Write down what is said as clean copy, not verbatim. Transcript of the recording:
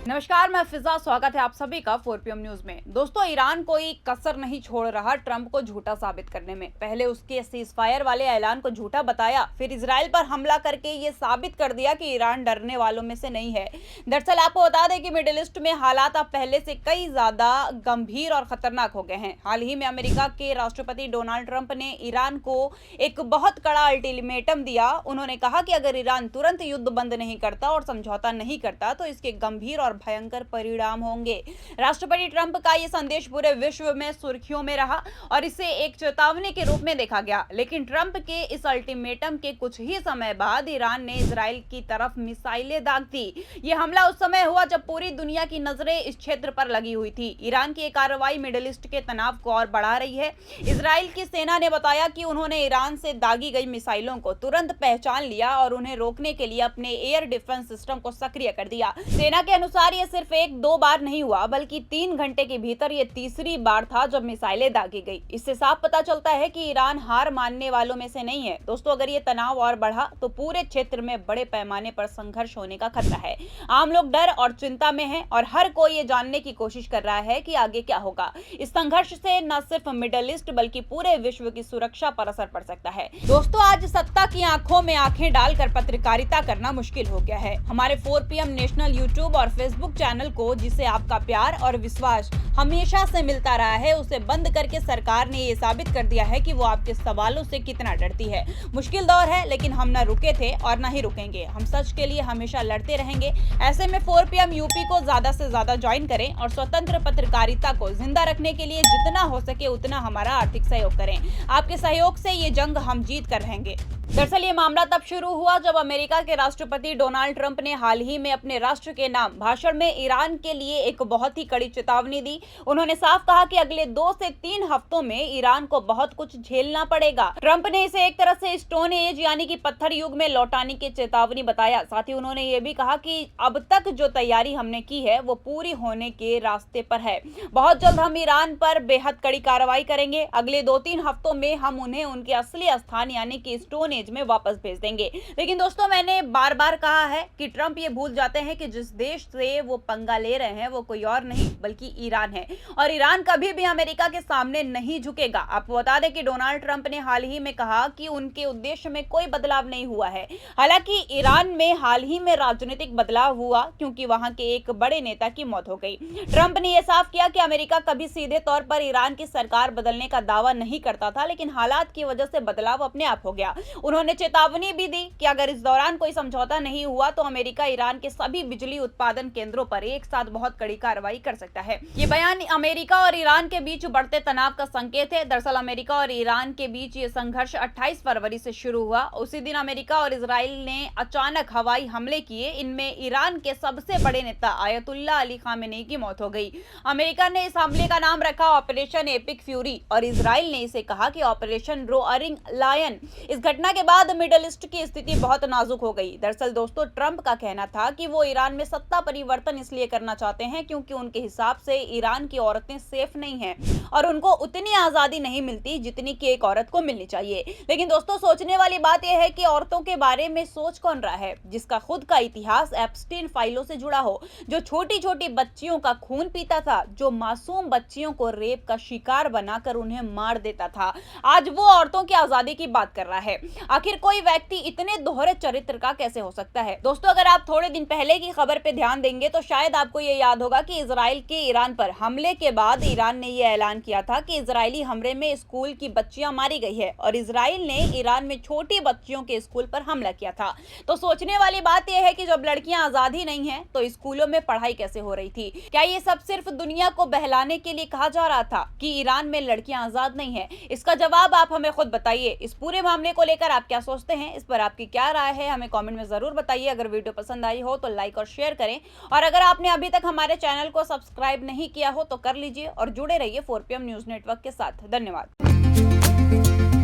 नमस्कार, मैं फिजा। स्वागत है आप सभी का 4PM न्यूज में। दोस्तों, ईरान कोई कसर नहीं छोड़ रहा ट्रंप को झूठा साबित करने में। पहले उसके सीजफायर वाले ऐलान को झूठा बताया, फिर इजराइल पर हमला करके ये साबित कर दिया कि ईरान डरने वालों में से नहीं है। दरअसल आपको बता दें कि मिडिल ईस्ट में हालात अब पहले से कई ज्यादा गंभीर और खतरनाक हो गए हैं। हाल ही में अमेरिका के राष्ट्रपति डोनाल्ड ट्रंप ने ईरान को एक बहुत कड़ा अल्टीमेटम दिया। उन्होंने कहा कि अगर ईरान तुरंत युद्ध बंद नहीं करता और समझौता नहीं करता तो इसके गंभीर और भयंकर परिणाम होंगे। राष्ट्रपति ट्रंप का यह संदेश पूरे विश्व में सुर्खियों में रहा और इसे एक चेतावनी के रूप में देखा गया। लेकिन ट्रंप के इस अल्टीमेटम के कुछ ही समय बाद ईरान ने इजराइल की तरफ मिसाइलें दाग दी। यह हमला उस समय हुआ जब पूरी दुनिया की नजरें इस क्षेत्र पर लगी हुई थी। ईरान की कार्रवाई मिडिल ईस्ट के तनाव को और बढ़ा रही है। इजराइल की सेना ने बताया कि उन्होंने ईरान से दागी गई मिसाइलों को तुरंत पहचान लिया और उन्हें रोकने के लिए अपने एयर डिफेंस सिस्टम को सक्रिय कर दिया। सेना के अनुसार ये सिर्फ एक दो बार नहीं हुआ, बल्कि 3 घंटे के भीतर ये तीसरी बार था जब मिसाइलें दागी गई। इससे साफ पता चलता है कि ईरान हार मानने वालों में से नहीं है। दोस्तों, अगर ये तनाव और बढ़ा तो पूरे क्षेत्र में बड़े पैमाने पर संघर्ष होने का खतरा है। आम लोग डर और चिंता में हैं और हर कोई ये जानने की कोशिश कर रहा है कि आगे क्या होगा। इस संघर्ष से न सिर्फ मिडिल ईस्ट बल्कि पूरे विश्व की सुरक्षा पर असर पड़ सकता है। दोस्तों, आज सत्ता की आंखों में आंखें डालकर पत्रकारिता करना मुश्किल हो गया है। हमारे 4PM नेशनल यूट्यूब और फेसबुक चैनल को, जिसे आपका प्यार और विश्वास हमेशा से मिलता रहा है, उसे बंद करके सरकार ने ये साबित कर दिया है कि वो आपके सवालों से कितना डरती है। मुश्किल दौर है, लेकिन हम न रुके थे और न ही रुकेंगे। हम सच के लिए हमेशा लड़ते रहेंगे। ऐसे में 4PM यूपी को ज्यादा से ज्यादा ज्वाइन करें और स्वतंत्र पत्रकारिता को जिंदा रखने के लिए जितना हो सके उतना हमारा आर्थिक सहयोग करें। आपके सहयोग से ये जंग हम जीत कर रहेंगे। दरअसल ये मामला तब शुरू हुआ जब अमेरिका के राष्ट्रपति डोनाल्ड ट्रंप ने हाल ही में अपने राष्ट्र के नाम भाषण में ईरान के लिए एक बहुत ही कड़ी चेतावनी दी। उन्होंने साफ कहा कि अगले 2 से 3 हफ्तों में ईरान को बहुत कुछ झेलना पड़ेगा। ट्रंप ने इसे एक तरह से स्टोन एज यानी कि पत्थर युग में लौटाने की चेतावनी बताया। साथ ही उन्होंने ये भी कहा कि अब तक जो तैयारी हमने की है वो पूरी होने के रास्ते पर है। बहुत जल्द हम ईरान पर बेहद कड़ी कार्रवाई करेंगे। अगले 2-3 हफ्तों में हम उन्हें उनके असली स्थान यानी कि स्टोन एज में वापस भेज देंगे। लेकिन दोस्तों, मैंने बार बार कहा है कि ट्रंप ये भूल जाते हैं कि जिस देश से वो पंगा ले रहे हैं वो कोई और नहीं बल्कि ईरान है और ईरान कभी भी अमेरिका के सामने नहीं झुकेगा। आपको बता दें कि डोनाल्ड ट्रंप ने हाल ही में कहा कि उनके उद्देश्य में कोई बदलाव नहीं हुआ है। हालांकि ईरान में हाल ही में राजनीतिक बदलाव हुआ क्योंकि वहां के एक बड़े नेता की मौत हो गई। ट्रंप ने यह साफ किया कि अमेरिका कभी सीधे तौर पर ईरान की सरकार बदलने का दावा नहीं करता था, लेकिन हालात की वजह से बदलाव अपने आप हो गया। उन्होंने चेतावनी भी दी कि अगर इस दौरान कोई समझौता नहीं हुआ तो अमेरिका ईरान के सभी बिजली उत्पादन केंद्रों पर एक साथ बहुत कड़ी कार्रवाई कर सकता है। ये बयान अमेरिका और ईरान के बीच बढ़ते तनाव का संकेत है। दरअसल अमेरिका और ईरान के बीच ये संघर्ष 28 फरवरी से शुरू हुआ। उसी दिन अमेरिका और इजराइल ने अचानक हवाई हमले किए। इनमें ईरान के सबसे बड़े नेता आयतुल्ला अली खामेनी की मौत हो गई। अमेरिका ने इस हमले का नाम रखा ऑपरेशन एपिक फ्यूरी और इजराइल ने इसे कहा कि ऑपरेशन रोअरिंग लायन। इस घटना के बाद मिडिल ईस्ट की स्थिति बहुत नाजुक हो गई। दरअसल दोस्तों, ट्रंप का कहना था कि वो ईरान में सत्ता परिवर्तन इसलिए करना चाहते हैं क्योंकि उनके हिसाब से ईरान की औरतें सेफ नहीं हैं और उनको उतनी आजादी नहीं मिलती जितनी कि एक औरत को मिलनी चाहिए। लेकिन दोस्तों, सोचने वाली बात यह है कि औरतों के बारे में सोच कौन रहा है जिसका खुद का इतिहास एप्स्टीन फाइलों से जुड़ा हो, जो छोटी छोटी बच्चियों का खून पीता था, जो मासूम बच्चियों को रेप का शिकार बनाकर उन्हें मार देता था, आज वो औरतों की आजादी की बात कर रहा है। आखिर कोई व्यक्ति इतने दोहरे चरित्र का कैसे हो सकता है? दोस्तों, अगर आप थोड़े दिन पहले की खबर पे ध्यान देंगे तो शायद आपको ये याद होगा कि इजराइल के ईरान पर हमले के बाद ईरान ने यह ऐलान किया था कि इजरायली हमले में स्कूल की बच्चियां मारी गई है और इजराइल ने ईरान में छोटी बच्चियों के स्कूल पर हमला किया था। तो सोचने वाली बात यह है कि जब लड़कियां आजाद ही नहीं है तो स्कूलों में पढ़ाई कैसे हो रही थी? क्या ये सब सिर्फ दुनिया को बहलाने के लिए कहा जा रहा था कि ईरान में लड़कियां आजाद नहीं है? इसका जवाब आप हमें खुद बताइए। इस पूरे मामले को लेकर आप क्या सोचते हैं? इस पर आपकी क्या राय है हमें कमेंट में जरूर बताइए। अगर वीडियो पसंद आई हो तो लाइक और शेयर करें और अगर आपने अभी तक हमारे चैनल को सब्सक्राइब नहीं किया हो तो कर लीजिए और जुड़े रहिए 4PM न्यूज नेटवर्क के साथ। धन्यवाद।